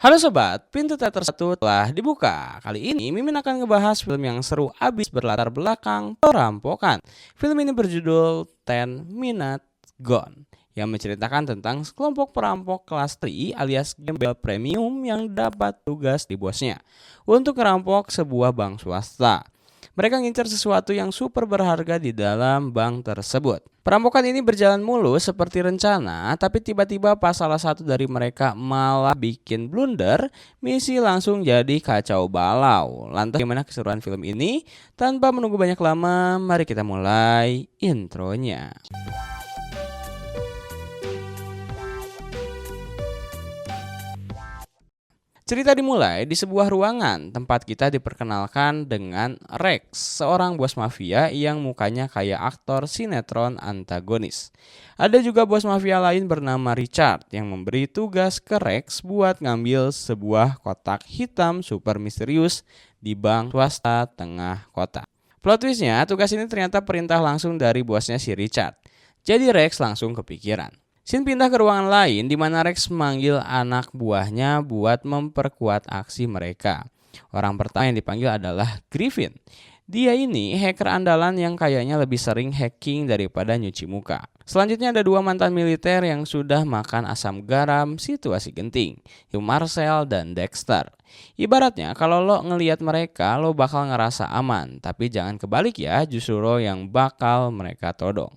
Halo sobat, pintu teater satu telah dibuka. Kali ini Mimin akan ngebahas film yang seru abis berlatar belakang perampokan. Film ini berjudul Ten Minute Gone yang menceritakan tentang sekelompok perampok kelas 3 alias gembel premium yang dapat tugas di bosnya untuk merampok sebuah bank swasta. Mereka ngincar sesuatu yang super berharga di dalam bank tersebut. Perampokan ini berjalan mulus seperti rencana, tapi tiba-tiba pas salah satu dari mereka malah bikin blunder, misi langsung jadi kacau balau. Lantas gimana keseruan film ini? Tanpa menunggu banyak lama, mari kita mulai intronya. Cerita dimulai di sebuah ruangan tempat kita diperkenalkan dengan Rex, seorang bos mafia yang mukanya kayak aktor sinetron antagonis. Ada juga bos mafia lain bernama Richard yang memberi tugas ke Rex buat ngambil sebuah kotak hitam super misterius di bank swasta tengah kota. Plot twistnya, tugas ini ternyata perintah langsung dari bosnya si Richard. Jadi Rex langsung kepikiran. Scene pindah ke ruangan lain di mana Rex memanggil anak buahnya buat memperkuat aksi mereka. Orang pertama yang dipanggil adalah Griffin. Dia ini hacker andalan yang kayaknya lebih sering hacking daripada nyuci muka. Selanjutnya ada dua mantan militer yang sudah makan asam garam situasi genting, yaitu Marcel dan Dexter. Ibaratnya kalau lo ngelihat mereka lo bakal ngerasa aman, tapi jangan kebalik ya, justru lo yang bakal mereka todong.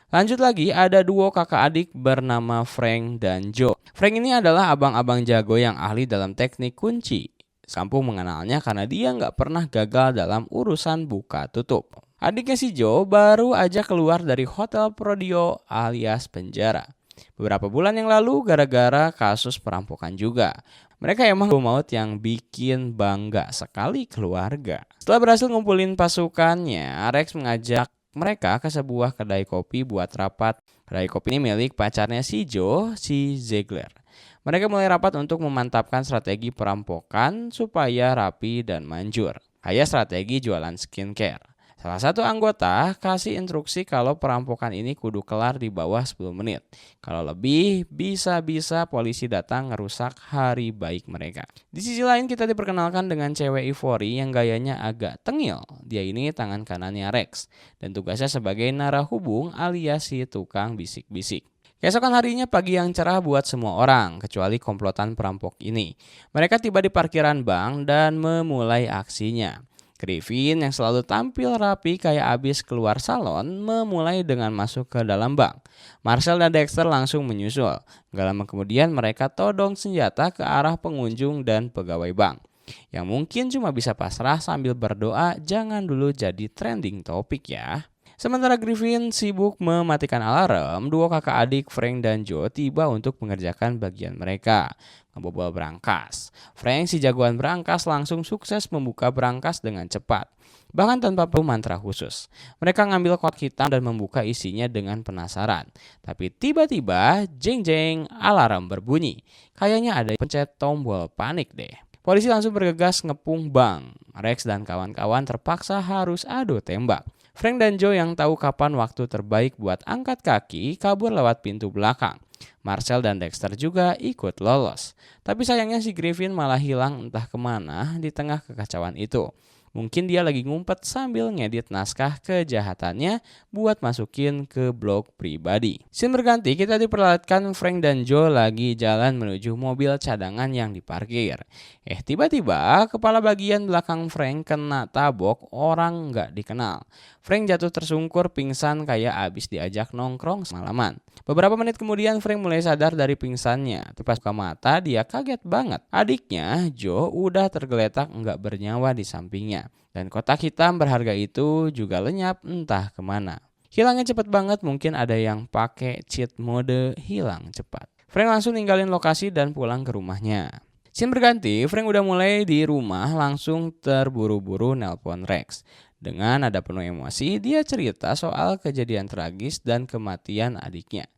Lanjut lagi, ada duo kakak adik bernama Frank dan Joe. Frank ini adalah abang-abang jago yang ahli dalam teknik kunci. Kampung mengenalnya karena dia nggak pernah gagal dalam urusan buka tutup. Adiknya si Joe baru aja keluar dari Hotel Prodio alias penjara beberapa bulan yang lalu gara-gara kasus perampokan juga. Mereka emang maut yang bikin bangga sekali keluarga. Setelah berhasil ngumpulin pasukannya, Rex mengajak mereka ke sebuah kedai kopi buat rapat. Kedai kopi ini milik pacarnya si Joe, si Ziegler. Mereka mulai rapat untuk memantapkan strategi perampokan supaya rapi dan manjur. Kayak strategi jualan skincare. Salah satu anggota kasih instruksi kalau perampokan ini kudu kelar di bawah 10 menit. Kalau lebih, bisa-bisa polisi datang ngerusak hari baik mereka. Di sisi lain kita diperkenalkan dengan cewek Ivory yang gayanya agak tengil. Dia ini tangan kanannya Rex dan tugasnya sebagai narahubung alias si tukang bisik-bisik. Keesokan harinya pagi yang cerah buat semua orang, kecuali komplotan perampok ini. Mereka tiba di parkiran bank dan memulai aksinya. Griffin yang selalu tampil rapi kayak abis keluar salon memulai dengan masuk ke dalam bank. Marcel dan Dexter langsung menyusul. Gak lama kemudian mereka todong senjata ke arah pengunjung dan pegawai bank. Yang mungkin cuma bisa pasrah sambil berdoa jangan dulu jadi trending topik ya. Sementara Griffin sibuk mematikan alarm, dua kakak adik Frank dan Joe tiba untuk mengerjakan bagian mereka, ngebobol berangkas. Frank si jagoan berangkas langsung sukses membuka berangkas dengan cepat, bahkan tanpa perlu mantra khusus. Mereka ngambil kotak hitam dan membuka isinya dengan penasaran. Tapi tiba-tiba jeng-jeng alarm berbunyi. Kayaknya ada yang pencet tombol panik deh. Polisi langsung bergegas ngepung bank. Rex dan kawan-kawan terpaksa harus adu tembak. Frank dan Joe yang tahu kapan waktu terbaik buat angkat kaki kabur lewat pintu belakang. Marcel dan Dexter juga ikut lolos. Tapi sayangnya si Griffin malah hilang entah kemana di tengah kekacauan itu. Mungkin dia lagi ngumpet sambil ngedit naskah kejahatannya buat masukin ke blog pribadi. Scene berganti kita diperlihatkan Frank dan Joe lagi jalan menuju mobil cadangan yang diparkir. Tiba-tiba kepala bagian belakang Frank kena tabok orang nggak dikenal. Frank jatuh tersungkur pingsan kayak abis diajak nongkrong semalaman. Beberapa menit kemudian Frank mulai sadar dari pingsannya. Tapi pas buka mata dia kaget banget. Adiknya Joe udah tergeletak nggak bernyawa di sampingnya. Dan kotak hitam berharga itu juga lenyap entah kemana. Hilangnya cepet banget, mungkin ada yang pakai cheat mode hilang cepat. Frank langsung ninggalin lokasi dan pulang ke rumahnya. Scene berganti, Frank udah mulai di rumah langsung terburu-buru nelpon Rex. Dengan nada penuh emosi, dia cerita soal kejadian tragis dan kematian adiknya.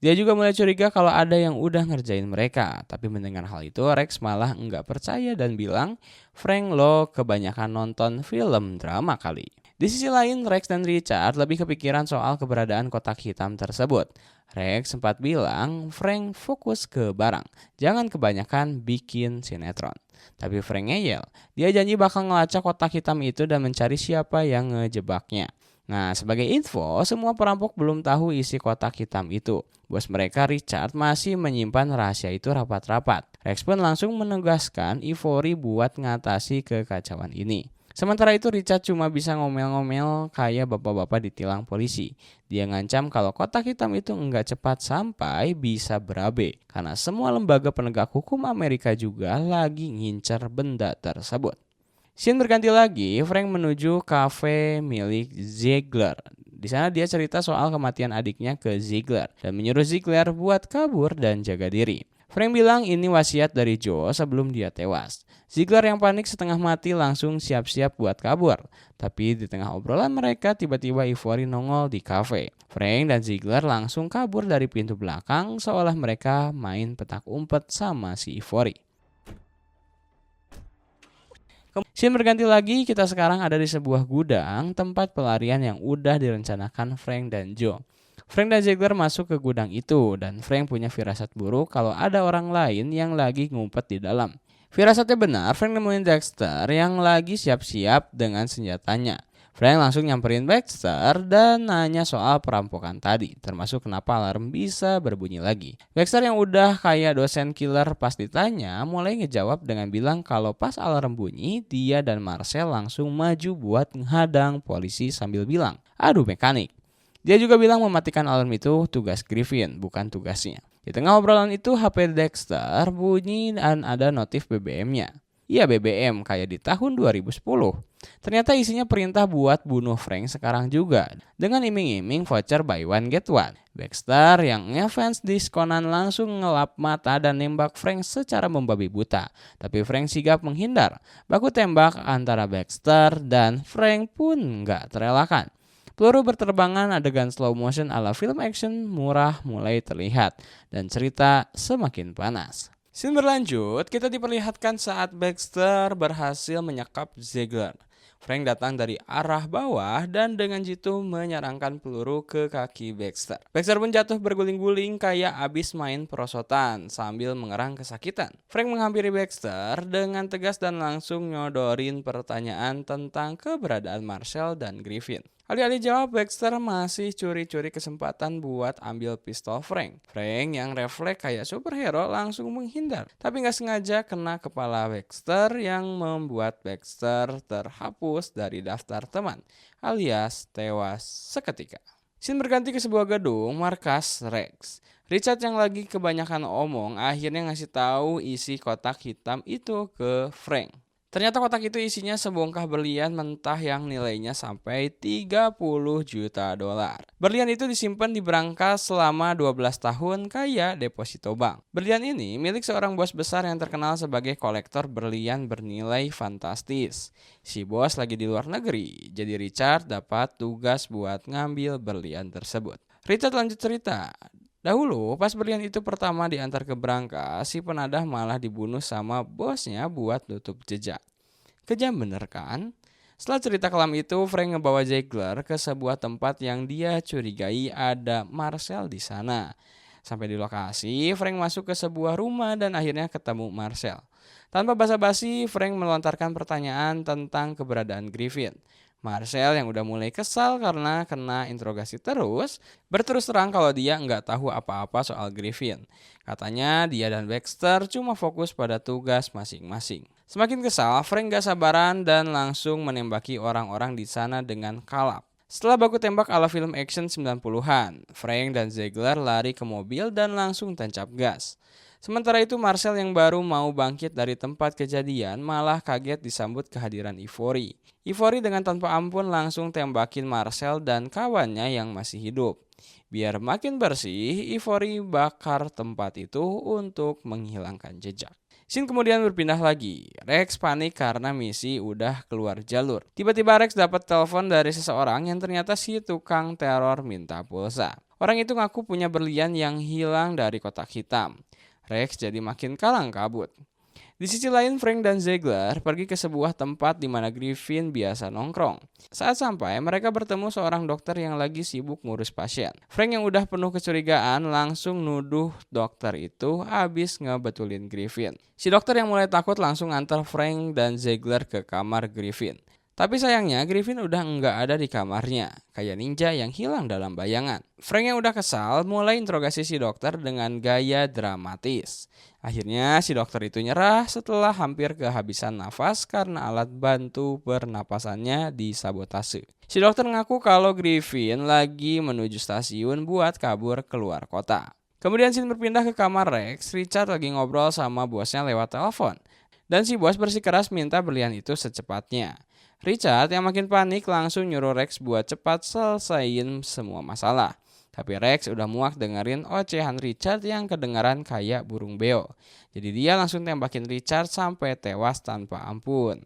Dia juga mulai curiga kalau ada yang udah ngerjain mereka. Tapi mendengar hal itu, Rex malah nggak percaya dan bilang, Frank lo kebanyakan nonton film drama kali. Di sisi lain, Rex dan Richard lebih kepikiran soal keberadaan kotak hitam tersebut. Rex sempat bilang Frank fokus ke barang, jangan kebanyakan bikin sinetron. Tapi Frank ngeyel, dia janji bakal ngelacak kotak hitam itu dan mencari siapa yang ngejebaknya. Nah, sebagai info, semua perampok belum tahu isi kotak hitam itu. Bos mereka Richard masih menyimpan rahasia itu rapat-rapat. Rex pun langsung menegaskan Ivory buat ngatasi kekacauan ini. Sementara itu Richard cuma bisa ngomel-ngomel kayak bapak-bapak ditilang polisi. Dia ngancam kalau kotak hitam itu enggak cepat sampai bisa berabe. Karena semua lembaga penegak hukum Amerika juga lagi ngincer benda tersebut. Scene berganti lagi, Frank menuju kafe milik Ziegler. Di sana dia cerita soal kematian adiknya ke Ziegler dan menyuruh Ziegler buat kabur dan jaga diri. Frank bilang ini wasiat dari Joe sebelum dia tewas. Ziegler yang panik setengah mati langsung siap-siap buat kabur. Tapi di tengah obrolan mereka tiba-tiba Ivory nongol di kafe. Frank dan Ziegler langsung kabur dari pintu belakang seolah mereka main petak umpet sama si Ivory. Scene berganti lagi, kita sekarang ada di sebuah gudang tempat pelarian yang udah direncanakan Frank dan Joe. Frank dan Ziegler masuk ke gudang itu dan Frank punya firasat buruk kalau ada orang lain yang lagi ngumpet di dalam. Firasatnya benar, Frank nemuin Dexter yang lagi siap-siap dengan senjatanya. Frank langsung nyamperin Baxter dan nanya soal perampokan tadi, termasuk kenapa alarm bisa berbunyi lagi. Baxter yang udah kayak dosen killer pas ditanya, mulai ngejawab dengan bilang kalau pas alarm bunyi, dia dan Marcel langsung maju buat menghadang polisi sambil bilang, "Aduh mekanik." Dia juga bilang mematikan alarm itu tugas Griffin, bukan tugasnya. Di tengah obrolan itu HP Dexter bunyi dan ada notif BBM-nya. Iya BBM kayak di tahun 2010. Ternyata isinya perintah buat bunuh Frank sekarang juga. Dengan iming-iming voucher buy one get one. Baxter yang ngefans diskonan langsung ngelap mata dan nembak Frank secara membabi buta. Tapi Frank sigap menghindar. Baku tembak antara Baxter dan Frank pun gak terelakkan. Peluru berterbangan, adegan slow motion ala film action murah mulai terlihat dan cerita semakin panas. Scene berlanjut, kita diperlihatkan saat Baxter berhasil menyekap Ziegler. Frank datang dari arah bawah dan dengan jitu menyerangkan peluru ke kaki Baxter. Baxter pun jatuh berguling-guling kayak abis main perosotan sambil mengerang kesakitan. Frank menghampiri Baxter dengan tegas dan langsung nyodorin pertanyaan tentang keberadaan Marcel dan Griffin. Alih-alih jawab, Baxter masih curi-curi kesempatan buat ambil pistol Frank. Frank yang refleks kayak superhero langsung menghindar. Tapi gak sengaja kena kepala Baxter yang membuat Baxter terhapus dari daftar teman, alias tewas seketika. Scene berganti ke sebuah gedung markas Rex. Richard yang lagi kebanyakan omong akhirnya ngasih tahu isi kotak hitam itu ke Frank. Ternyata kotak itu isinya sebongkah berlian mentah yang nilainya sampai 30 juta dolar. Berlian itu disimpan di berangkas selama 12 tahun kayak deposito bank. Berlian ini milik seorang bos besar yang terkenal sebagai kolektor berlian bernilai fantastis. Si bos lagi di luar negeri, jadi Richard dapat tugas buat ngambil berlian tersebut. Richard lanjut cerita. Dahulu pas berlian itu pertama diantar ke berangkas, si penadah malah dibunuh sama bosnya buat nutup jejak. Kejam bener kan? Setelah cerita kelam itu, Frank ngebawa Ziegler ke sebuah tempat yang dia curigai ada Marcel di sana. Sampai di lokasi, Frank masuk ke sebuah rumah dan akhirnya ketemu Marcel. Tanpa basa-basi, Frank melontarkan pertanyaan tentang keberadaan Griffin. Marcel yang udah mulai kesal karena kena interogasi terus, berterus terang kalau dia nggak tahu apa-apa soal Griffin. Katanya dia dan Baxter cuma fokus pada tugas masing-masing. Semakin kesal, Frank gak sabaran dan langsung menembaki orang-orang di sana dengan kalap. Setelah baku tembak ala film action 90-an, Frank dan Ziegler lari ke mobil dan langsung tancap gas. Sementara itu Marcel yang baru mau bangkit dari tempat kejadian malah kaget disambut kehadiran Ivory. Ivory dengan tanpa ampun langsung tembakin Marcel dan kawannya yang masih hidup. Biar makin bersih, Ivory bakar tempat itu untuk menghilangkan jejak. Scene kemudian berpindah lagi. Rex panik karena misi udah keluar jalur. Tiba-tiba Rex dapat telepon dari seseorang yang ternyata si tukang teror minta pulsa. Orang itu ngaku punya berlian yang hilang dari kotak hitam. Rex jadi makin kalang kabut. Di sisi lain, Frank dan Ziegler pergi ke sebuah tempat di mana Griffin biasa nongkrong. Saat sampai, mereka bertemu seorang dokter yang lagi sibuk ngurus pasien. Frank yang udah penuh kecurigaan langsung nuduh dokter itu habis ngebetulin Griffin. Si dokter yang mulai takut langsung antar Frank dan Ziegler ke kamar Griffin. Tapi sayangnya Griffin udah nggak ada di kamarnya, kayak ninja yang hilang dalam bayangan. Frank yang udah kesal mulai interogasi si dokter dengan gaya dramatis. Akhirnya si dokter itu nyerah setelah hampir kehabisan nafas karena alat bantu pernapasannya disabotase. Si dokter ngaku kalau Griffin lagi menuju stasiun buat kabur keluar kota. Kemudian scene berpindah ke kamar Rex. Richard lagi ngobrol sama bosnya lewat telepon. Dan si bos bersikeras minta berlian itu secepatnya. Richard yang makin panik langsung nyuruh Rex buat cepat selesaiin semua masalah. Tapi Rex udah muak dengerin ocehan Richard yang kedengaran kayak burung beo. Jadi dia langsung tembakin Richard sampai tewas tanpa ampun.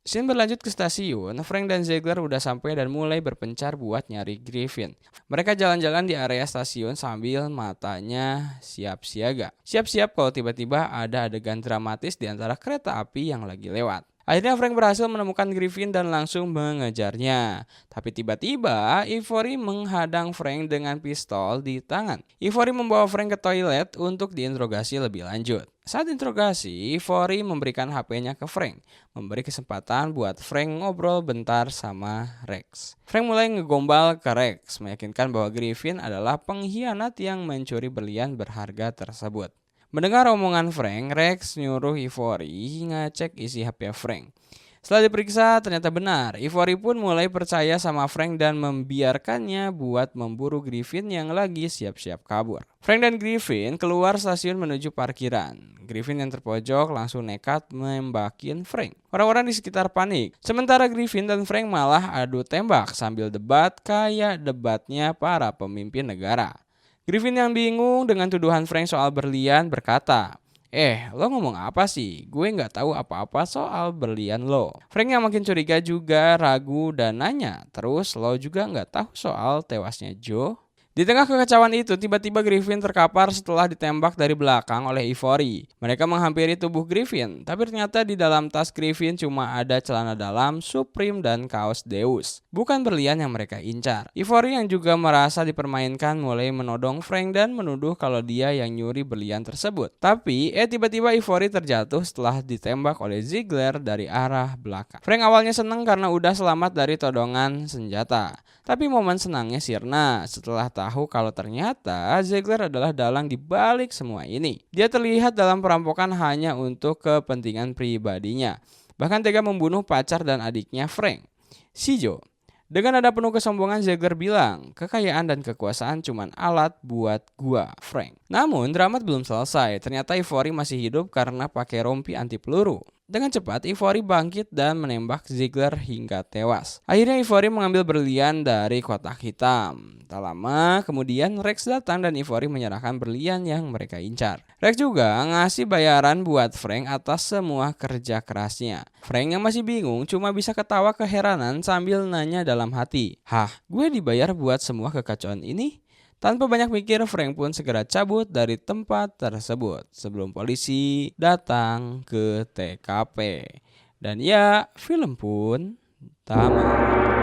Scene berlanjut ke stasiun, Frank dan Ziegler udah sampai dan mulai berpencar buat nyari Griffin. Mereka jalan-jalan di area stasiun sambil matanya siap siaga. Siap-siap kalau tiba-tiba ada adegan dramatis di antara kereta api yang lagi lewat. Akhirnya Frank berhasil menemukan Griffin dan langsung mengejarnya. Tapi tiba-tiba Ivory menghadang Frank dengan pistol di tangan. Ivory membawa Frank ke toilet untuk diinterogasi lebih lanjut. Saat interogasi, Ivory memberikan HP-nya ke Frank, memberi kesempatan buat Frank ngobrol bentar sama Rex. Frank mulai ngegombal ke Rex, meyakinkan bahwa Griffin adalah pengkhianat yang mencuri berlian berharga tersebut. Mendengar omongan Frank, Rex nyuruh Ivory ngecek isi HP Frank. Setelah diperiksa ternyata benar, Ivory pun mulai percaya sama Frank dan membiarkannya buat memburu Griffin yang lagi siap-siap kabur. Frank dan Griffin keluar stasiun menuju parkiran. Griffin yang terpojok langsung nekat nembakin Frank. Orang-orang di sekitar panik. Sementara Griffin dan Frank malah adu tembak sambil debat kayak debatnya para pemimpin negara. Griffin yang bingung dengan tuduhan Frank soal berlian berkata, lo ngomong apa sih? Gue gak tahu apa-apa soal berlian lo. Frank yang makin curiga juga ragu dan nanya, terus lo juga gak tahu soal tewasnya Joe? Di tengah kekacauan itu, tiba-tiba Griffin terkapar setelah ditembak dari belakang oleh Ivory. Mereka menghampiri tubuh Griffin, tapi ternyata di dalam tas Griffin cuma ada celana dalam, Supreme, dan kaos Deus. Bukan berlian yang mereka incar. Ivory yang juga merasa dipermainkan mulai menodong Frank dan menuduh kalau dia yang nyuri berlian tersebut. Tapi, tiba-tiba Ivory terjatuh setelah ditembak oleh Ziegler dari arah belakang. Frank awalnya senang karena udah selamat dari todongan senjata. Tapi momen senangnya sirna setelah tahu kalau ternyata Ziegler adalah dalang di balik semua ini. Dia terlihat dalam perampokan hanya untuk kepentingan pribadinya. Bahkan tega membunuh pacar dan adiknya Frank, si Joe. Dengan nada penuh kesombongan, Ziegler bilang, kekayaan dan kekuasaan cuman alat buat gua, Frank. Namun drama belum selesai. Ternyata Ivory masih hidup karena pakai rompi anti peluru. Dengan cepat, Ivory bangkit dan menembak Ziegler hingga tewas. Akhirnya Ivory mengambil berlian dari kotak hitam. Tak lama kemudian Rex datang dan Ivory menyerahkan berlian yang mereka incar. Rex juga ngasih bayaran buat Frank atas semua kerja kerasnya. Frank yang masih bingung cuma bisa ketawa keheranan sambil nanya dalam hati, "Hah, gue dibayar buat semua kekacauan ini?" Tanpa banyak mikir, Frank pun segera cabut dari tempat tersebut sebelum polisi datang ke TKP. Dan ya, film pun tamat.